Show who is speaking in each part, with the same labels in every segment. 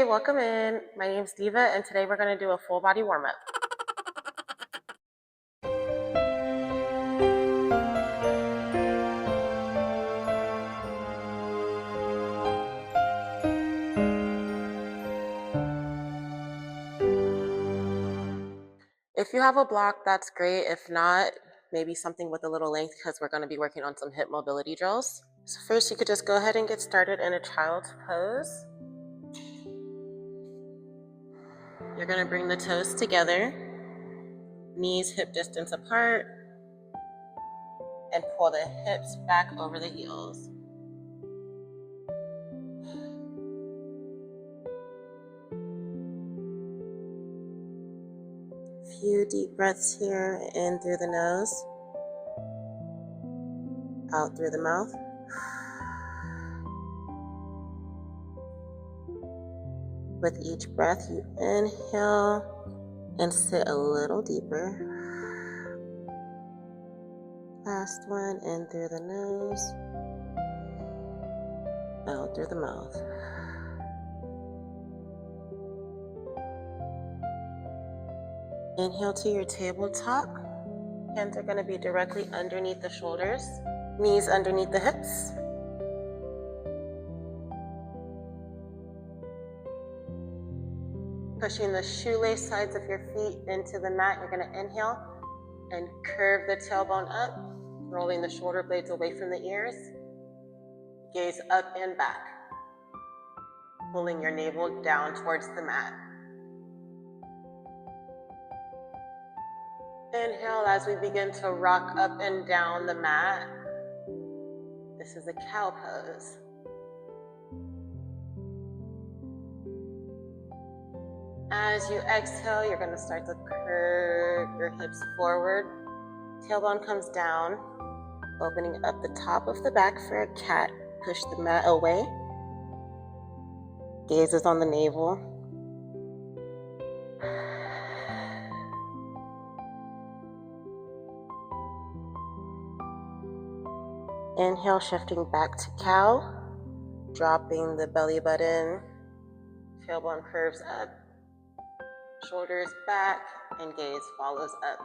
Speaker 1: Hey, welcome in. My name's Diva, and today we're going to do a full body warm up. If you have a block, that's great. If not, maybe something with a little length because we're going to be working on some hip mobility drills. So first, you could just go ahead and get started in a child's pose. You're going to bring the toes together, knees hip distance apart, and pull the hips back over the heels. Few deep breaths here, in through the nose, out through the mouth. With each breath, you inhale and sit a little deeper. Last one, in through the nose, out through the mouth. Inhale to your tabletop. Hands are going to be directly underneath the shoulders, knees underneath the hips. Pushing the shoelace sides of your feet into the mat, you're going to inhale and curve the tailbone up, rolling the shoulder blades away from the ears. Gaze up and back, pulling your navel down towards the mat. Inhale as we begin to rock up and down the mat. This is a cow pose. As you exhale, you're going to start to curve your hips forward. Tailbone comes down, opening up the top of the back for a cat. Push the mat away. Gaze is on the navel. Inhale, shifting back to cow, dropping the belly button. Tailbone curves up, shoulders back, and gaze follows up.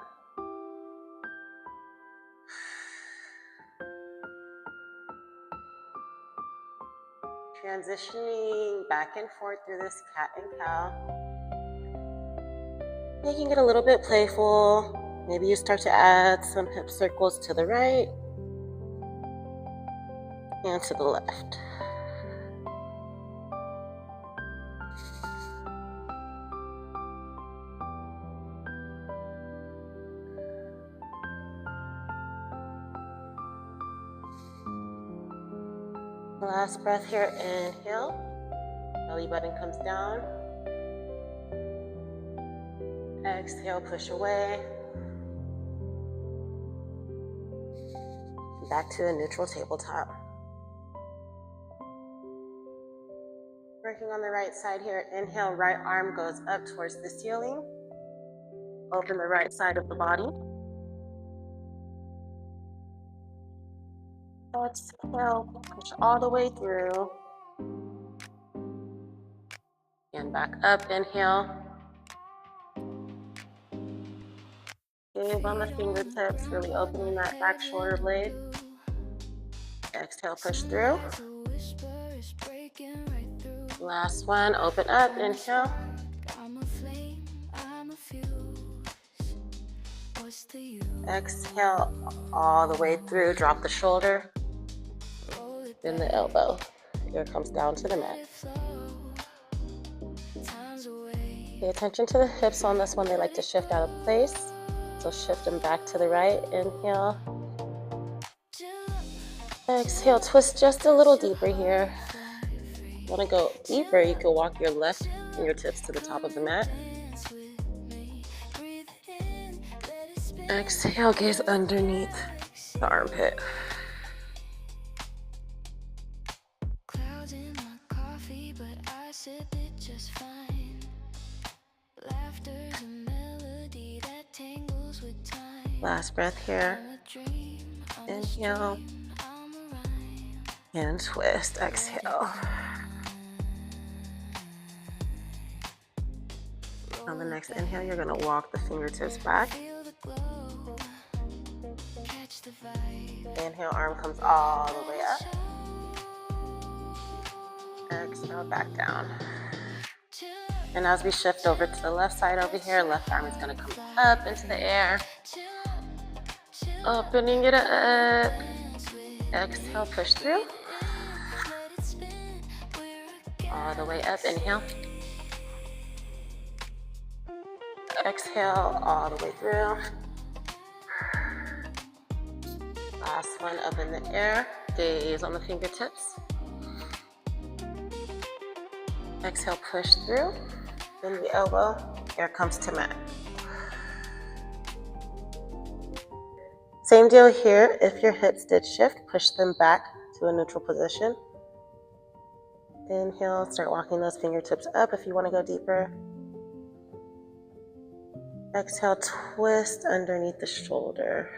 Speaker 1: Transitioning back and forth through this cat and cow. Making it a little bit playful. Maybe you start to add some hip circles to the right and to the left. Last breath here, inhale. Belly button comes down. Exhale, push away. Back to a neutral tabletop. Working on the right side here. Inhale, right arm goes up towards the ceiling. Open the right side of the body. Exhale, push all the way through. And back up, inhale. Gaze on the fingertips, really opening that back shoulder blade. Exhale, push through. Last one, open up, inhale. Exhale all the way through, drop the shoulder, then the elbow. Here comes down to the mat. Pay attention to the hips on this one. They like to shift out of place. So shift them back to the right, inhale. Exhale, twist just a little deeper here. If you want to go deeper, you can walk your left fingertips to the top of the mat. Exhale, gaze underneath the armpit. Last breath here. Inhale and twist. Exhale. On the next inhale, you're gonna walk the fingertips back. Inhale, arm comes all the way up. Exhale, back down. And as we shift over to the left side over here, left arm is gonna come up into the air. Opening it up. Exhale, push through. All the way up, inhale. Exhale, all the way through. Last one, up in the air. Gaze on the fingertips. Exhale, push through. Bend the elbow. Air comes to mat. Same deal here. If your hips did shift, push them back to a neutral position. Inhale, start walking those fingertips up if you want to go deeper. Exhale, twist underneath the shoulder.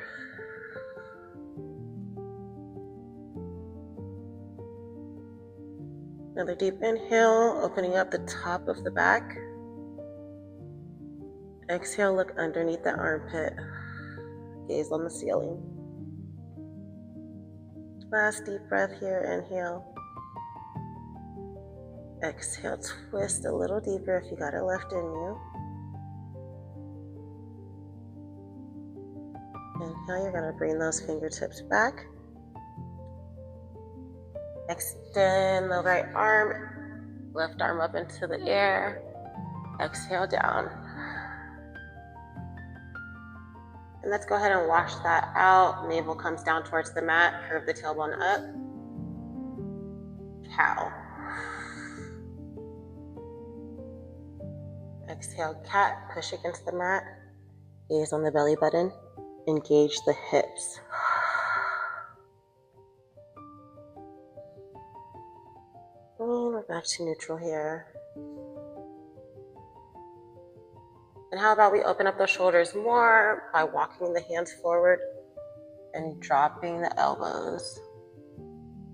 Speaker 1: Another deep inhale, opening up the top of the back. Exhale, look underneath the armpit. Gaze on the ceiling. Last deep breath here, inhale. Exhale, twist a little deeper if you got it left in you. Inhale, you're gonna bring those fingertips back. Extend the right arm, left arm up into the air. Exhale, down. And let's go ahead and wash that out. Navel comes down towards the mat, curve the tailbone up. Cow. Exhale, cat, push against the mat. Gaze on the belly button. Engage the hips. And we're back to neutral here. And how about we open up the shoulders more by walking the hands forward and dropping the elbows.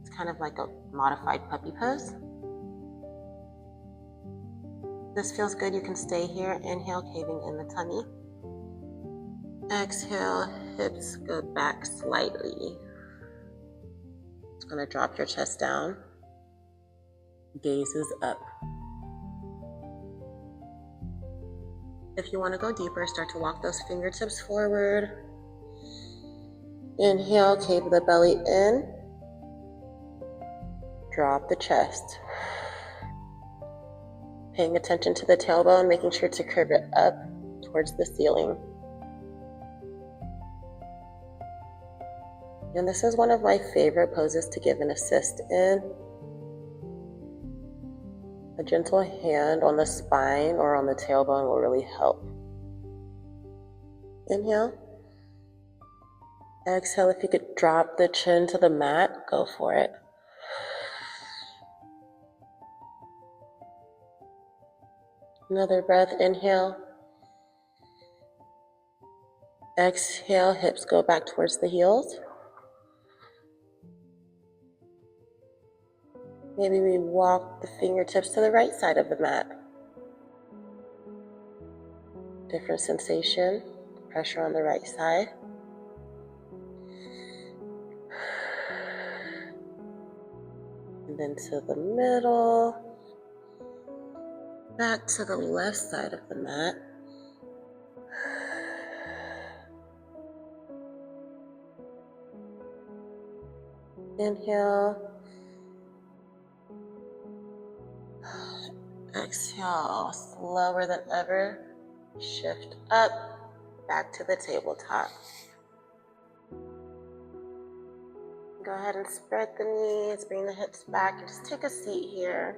Speaker 1: It's kind of like a modified puppy pose. This feels good. You can stay here. Inhale, caving in the tummy. Exhale, hips go back slightly. It's going to drop your chest down. Gaze is up. If you want to go deeper, start to walk those fingertips forward. Inhale, cave the belly in. Drop the chest. Paying attention to the tailbone, making sure to curve it up towards the ceiling. And this is one of my favorite poses to give an assist in. A gentle hand on the spine or on the tailbone will really help. Inhale. Exhale, if you could drop the chin to the mat, go for it. Another breath, inhale. Exhale, hips go back towards the heels. Maybe we walk the fingertips to the right side of the mat. Different sensation, pressure on the right side. And then to the middle. Back to the left side of the mat. Inhale. Exhale, slower than ever. Shift up, back to the tabletop. Go ahead and spread the knees, bring the hips back, and just take a seat here.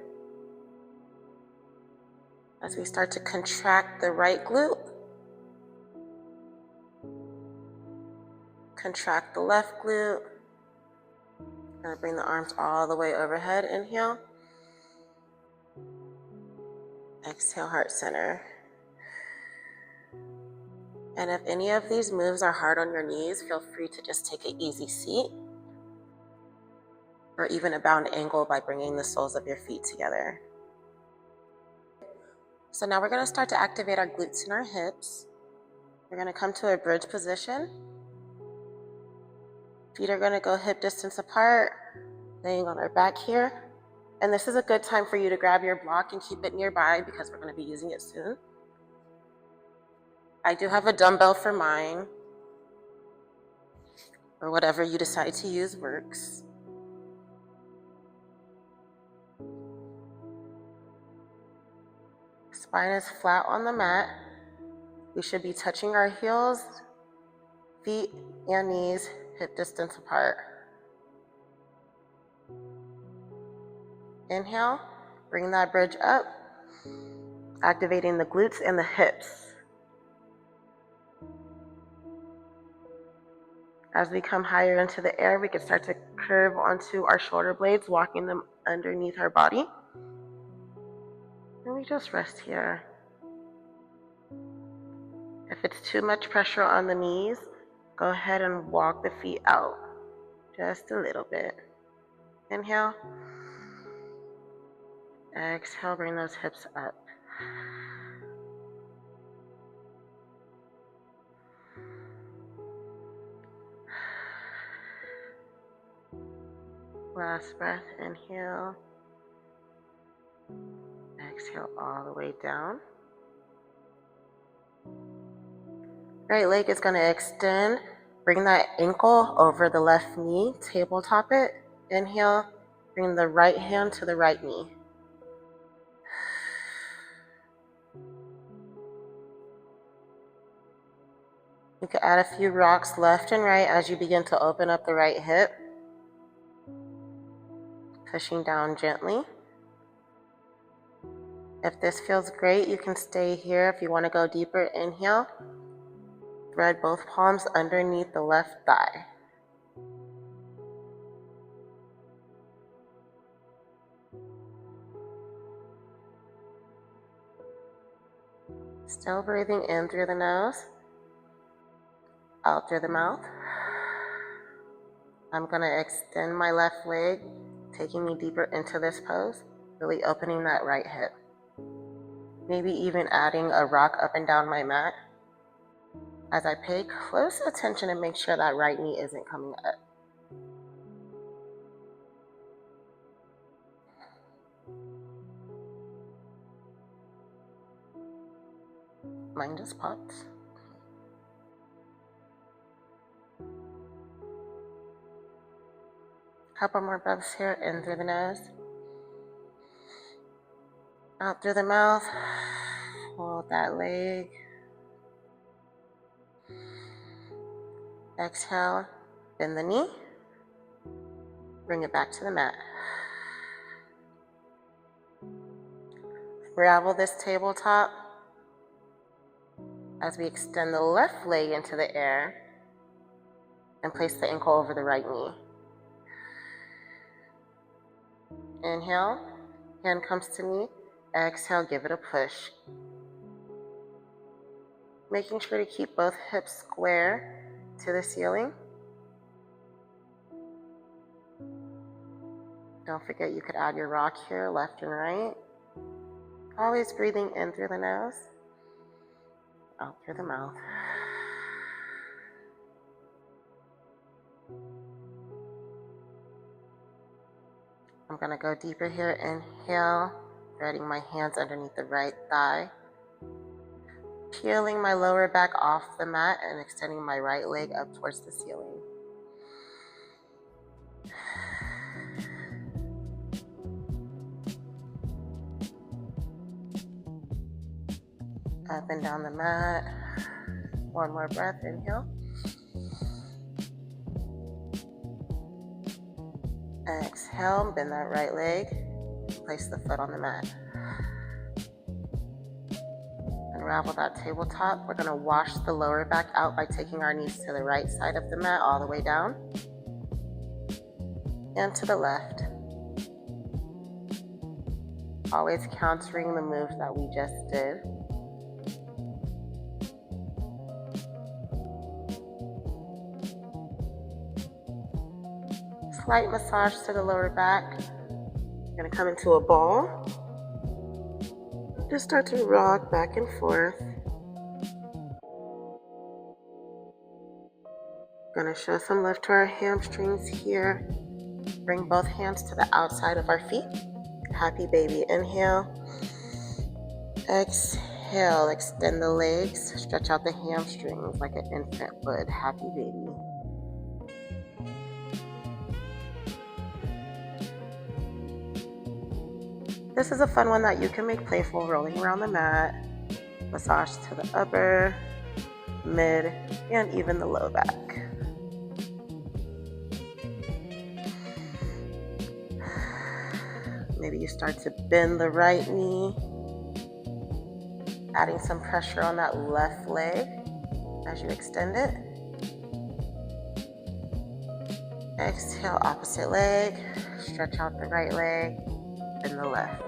Speaker 1: As we start to contract the right glute, contract the left glute. Gonna bring the arms all the way overhead. Inhale. Exhale, heart center. And if any of these moves are hard on your knees, feel free to just take an easy seat or even a bound angle by bringing the soles of your feet together. So now we're going to start to activate our glutes and our hips. We're going to come to a bridge position. Feet are going to go hip distance apart, laying on our back here. And this is a good time for you to grab your block and keep it nearby because we're going to be using it soon. I do have a dumbbell for mine, or whatever you decide to use works. Spine is flat on the mat. We should be touching our heels, feet and knees hip distance apart. Inhale, bring that bridge up, activating the glutes and the hips. As we come higher into the air, we can start to curve onto our shoulder blades, walking them underneath our body. And we just rest here. If it's too much pressure on the knees, go ahead and walk the feet out just a little bit. Inhale. Exhale, bring those hips up. Last breath, inhale. Exhale all the way down. Right leg is going to extend. Bring that ankle over the left knee, tabletop it. Inhale, bring the right hand to the right knee. You can add a few rocks left and right as you begin to open up the right hip. Pushing down gently. If this feels great, you can stay here. If you want to go deeper, inhale. Thread both palms underneath the left thigh. Still breathing in through the nose, out through the mouth. I'm going to extend my left leg, taking me deeper into this pose, really opening that right hip. Maybe even adding a rock up and down my mat as I pay close attention and make sure that right knee isn't coming up. Mine just popped. Couple more breaths here, in through the nose, out through the mouth. Hold that leg. Exhale, bend the knee, bring it back to the mat. Unravel this tabletop as we extend the left leg into the air and place the ankle over the right knee. Inhale, hand comes to knee. Exhale, give it a push. Making sure to keep both hips square to the ceiling. Don't forget you could add your rock here, left and right. Always breathing in through the nose, out through the mouth. I'm going to go deeper here. Inhale, threading my hands underneath the right thigh. Peeling my lower back off the mat and extending my right leg up towards the ceiling. Up and down the mat. One more breath, inhale. Exhale, bend that right leg. Place the foot on the mat. Unravel that tabletop. We're going to wash the lower back out by taking our knees to the right side of the mat all the way down. And to the left. Always countering the moves that we just did. Slight massage to the lower back. We're going to come into a ball. Just start to rock back and forth. Gonna show some love to our hamstrings here. Bring both hands to the outside of our feet. Happy baby. Inhale. Exhale. Extend the legs. Stretch out the hamstrings like an infant would. Happy baby. This is a fun one that you can make playful, rolling around the mat. Massage to the upper, mid, and even the low back. Maybe you start to bend the right knee, adding some pressure on that left leg as you extend it. Exhale, opposite leg. Stretch out the right leg and the left.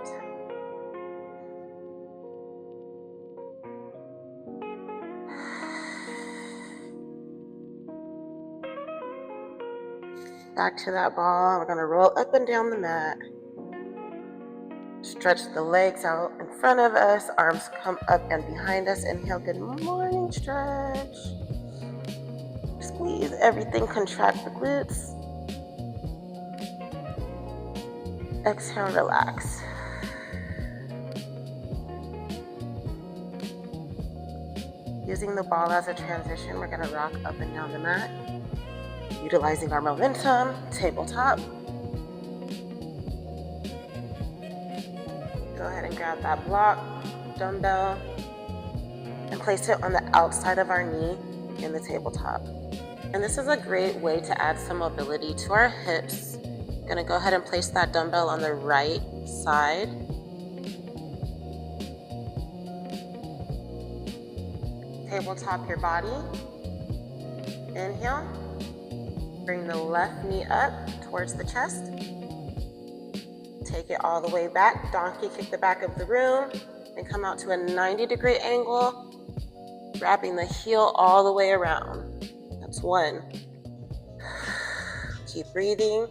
Speaker 1: Back to that ball. We're going to roll up and down the mat. Stretch the legs out in front of us. Arms come up and behind us. Inhale, good morning, stretch. Squeeze everything, contract the glutes. Exhale, relax. Using the ball as a transition, we're going to rock up and down the mat. Utilizing our momentum, tabletop. Go ahead and grab that block, dumbbell, and place it on the outside of our knee in the tabletop. And this is a great way to add some mobility to our hips. Gonna go ahead and place that dumbbell on the right side. Tabletop your body. Inhale. Bring the left knee up towards the chest. Take it all the way back. Donkey kick the back of the room and come out to a 90-degree angle, wrapping the heel all the way around. That's one. Keep breathing.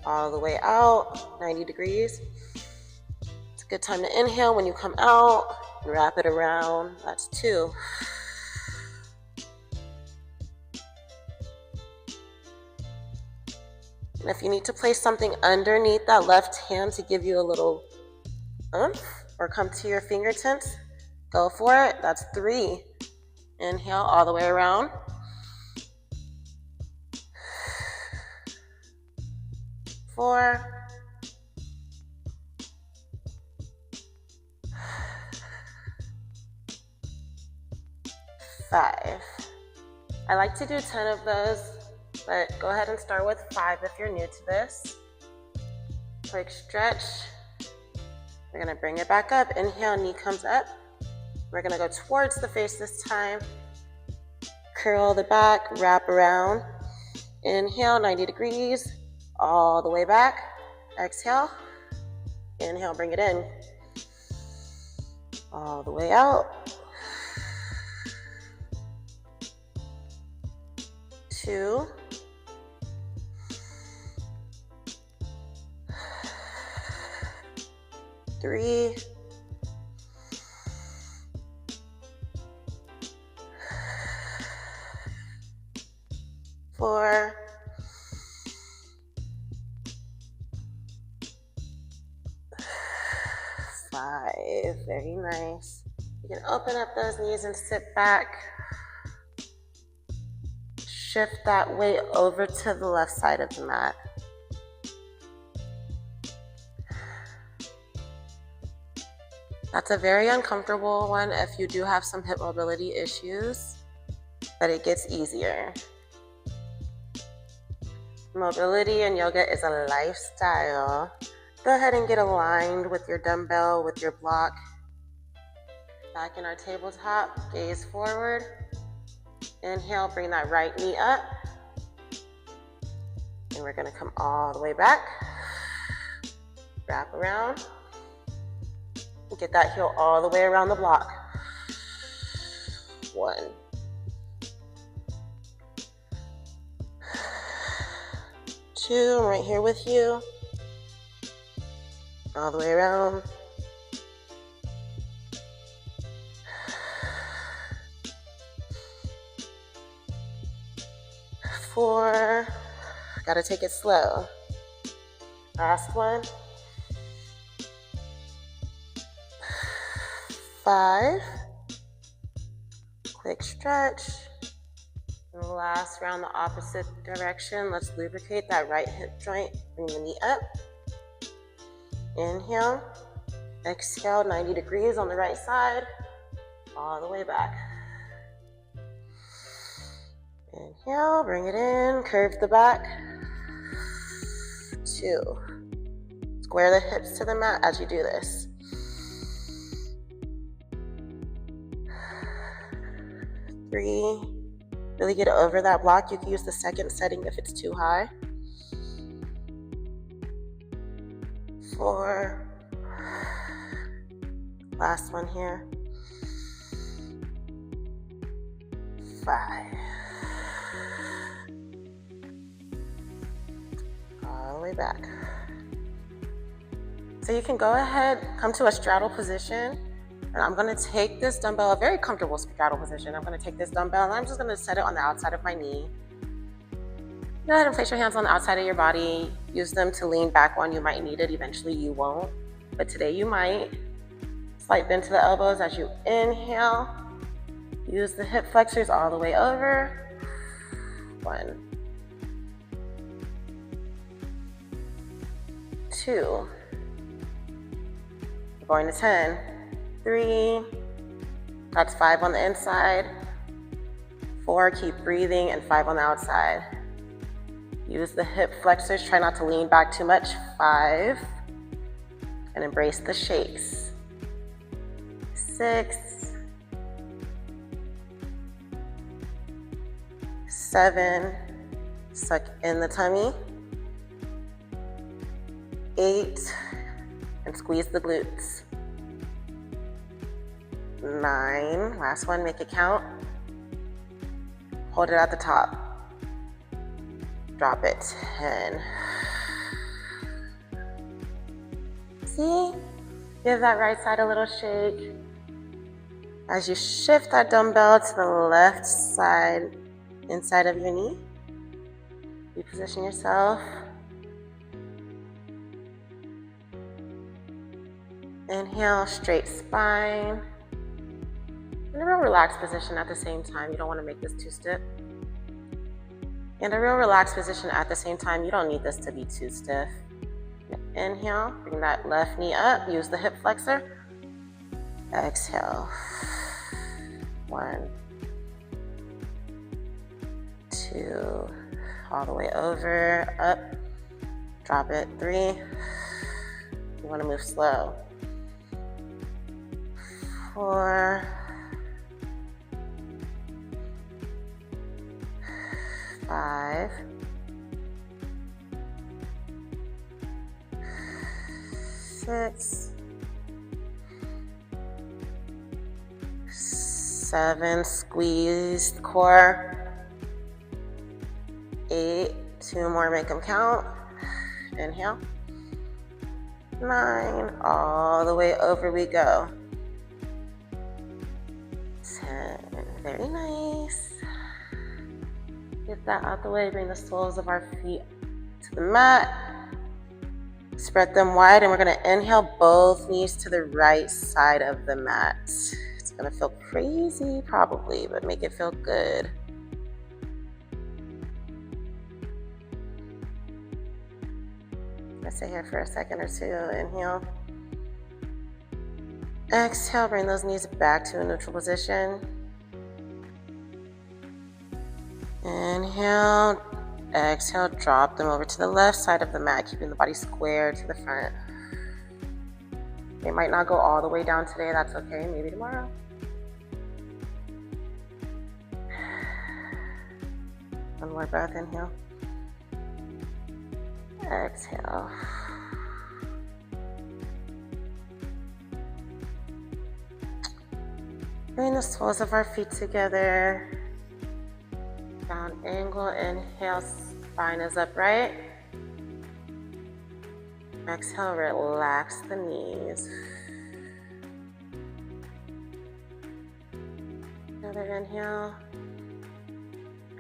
Speaker 1: All the way out, 90 degrees. It's a good time to inhale when you come out. Wrap it around. That's two. And if you need to place something underneath that left hand to give you a little oomph or come to your fingertips, go for it. That's three. Inhale all the way around. Four. Five. I like to do 10 of those, but go ahead and start with 5 if you're new to this. Quick stretch. We're gonna bring it back up. Inhale, knee comes up. We're gonna go towards the face this time. Curl the back, wrap around. Inhale, 90 degrees, all the way back. Exhale. Inhale, bring it in. All the way out. 2. 3. 4. 5. Very nice. You can open up those knees and sit back. Shift that weight over to the left side of the mat. That's a very uncomfortable one if you do have some hip mobility issues, but it gets easier. Mobility in yoga is a lifestyle. Go ahead and get aligned with your dumbbell, with your block. Back in our tabletop, gaze forward. Inhale, bring that right knee up. And we're gonna come all the way back. Wrap around. Get that heel all the way around the block. 1. 2, I'm right here with you. All the way around. 4, gotta take it slow. Last one. 5, quick stretch. And last round the opposite direction. Let's lubricate that right hip joint. Bring the knee up. Inhale. Exhale, 90 degrees on the right side. All the way back. Inhale, bring it in, curve the back. 2. Square the hips to the mat as you do this. 3. Really get over that block. You can use the second setting if it's too high. 4. Last one here. 5. All the way back. So you can go ahead, come to a straddle position. And I'm going to take this dumbbell, a very comfortable straddle position. I'm going to take this dumbbell and I'm just going to set it on the outside of my knee. Go ahead and place your hands on the outside of your body. Use them to lean back when you might need it. Eventually you won't, but today you might. Slight bend to the elbows as you inhale. Use the hip flexors all the way over. 1, 2. We're going to 10. 3, that's 5 on the inside. 4, keep breathing, and 5 on the outside. Use the hip flexors, try not to lean back too much. 5, and embrace the shakes. 6, 7, suck in the tummy. 8, and squeeze the glutes. 9, last one, make it count. Hold it at the top. Drop it. 10. See? Give that right side a little shake. As you shift that dumbbell to the left side, inside of your knee, reposition yourself. Inhale, straight spine. In a real relaxed position at the same time. You don't want to make this too stiff. In a real relaxed position at the same time, you don't need this to be too stiff. Inhale, bring that left knee up. Use the hip flexor. Exhale. 1, 2, all the way over, up. Drop it. 3. You want to move slow. 4, 5, 6, 7, squeeze the core. 8, 2 more, make them count. Inhale. 9, all the way over we go. 10, very nice. Get that out the way, bring the soles of our feet to the mat. Spread them wide, and we're gonna inhale both knees to the right side of the mat. It's gonna feel crazy, probably, but make it feel good. Let's stay here for a second or two. Inhale. Exhale, bring those knees back to a neutral position. Inhale, exhale, drop them over to the left side of the mat, keeping the body square to the front. It might not go all the way down today, that's okay, maybe tomorrow. One more breath, inhale. Exhale. Bring the soles of our feet together. Down angle, inhale, spine is upright. Exhale, relax the knees. Another inhale.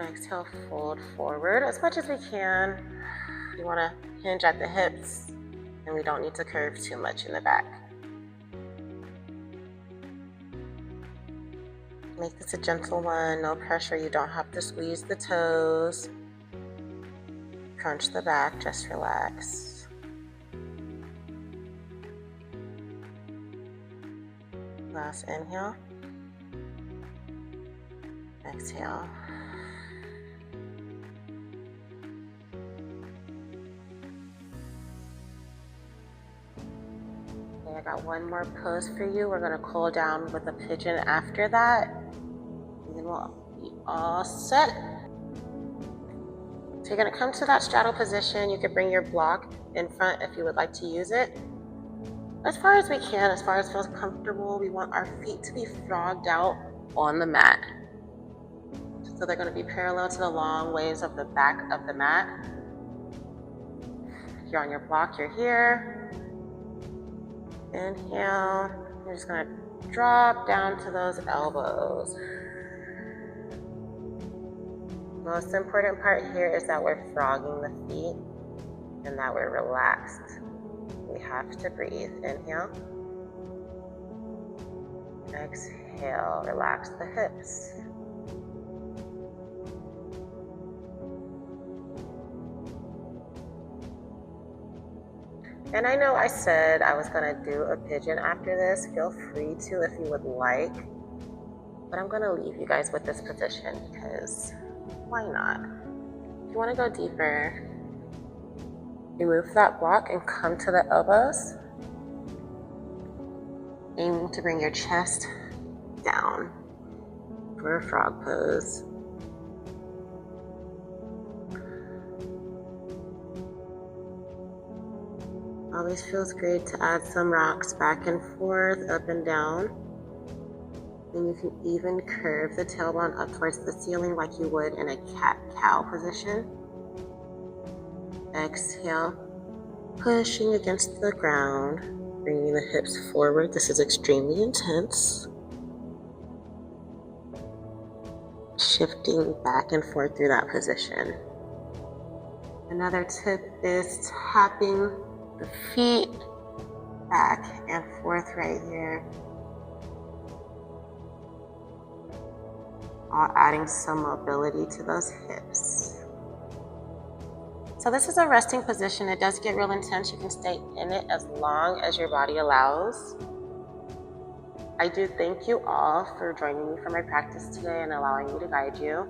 Speaker 1: Exhale, fold forward as much as we can. You want to hinge at the hips, and we don't need to curve too much in the back. Make this a gentle one, no pressure. You don't have to squeeze the toes. Crunch the back, just relax. Last inhale. Exhale. Okay, I got one more pose for you. We're gonna cool down with a pigeon after that, and then we'll be all set. So you're gonna come to that straddle position. You can bring your block in front if you would like to use it. As far as we can, as far as feels comfortable, we want our feet to be frogged out on the mat. So they're gonna be parallel to the long waves of the back of the mat. If you're on your block, you're here. Inhale, you're just gonna drop down to those elbows. Most important part here is that we're frogging the feet and that we're relaxed. We have to breathe. Inhale. Exhale, relax the hips. And I know I said I was gonna do a pigeon after this. Feel free to if you would like. But I'm gonna leave you guys with this position because why not? If you wanna go deeper, remove that block and come to the elbows. Aiming to bring your chest down for a frog pose. Always feels great to add some rocks back and forth, up and down. And you can even curve the tailbone up towards the ceiling like you would in a cat-cow position. Exhale, pushing against the ground, bringing the hips forward. This is extremely intense. Shifting back and forth through that position. Another tip is tapping the feet back and forth right here. All adding some mobility to those hips. So this is a resting position. It does get real intense. You can stay in it as long as your body allows. I do thank you all for joining me for my practice today and allowing me to guide you.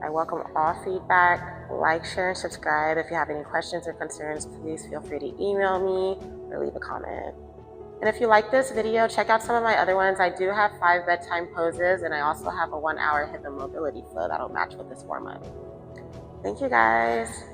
Speaker 1: I welcome all feedback. Like, share, and subscribe. If you have any questions or concerns, please feel free to email me or leave a comment. And if you like this video, check out some of my other ones. I do have 5 bedtime poses, and I also have a 1-hour hip and mobility flow that'll match with this warm-up. Thank you guys.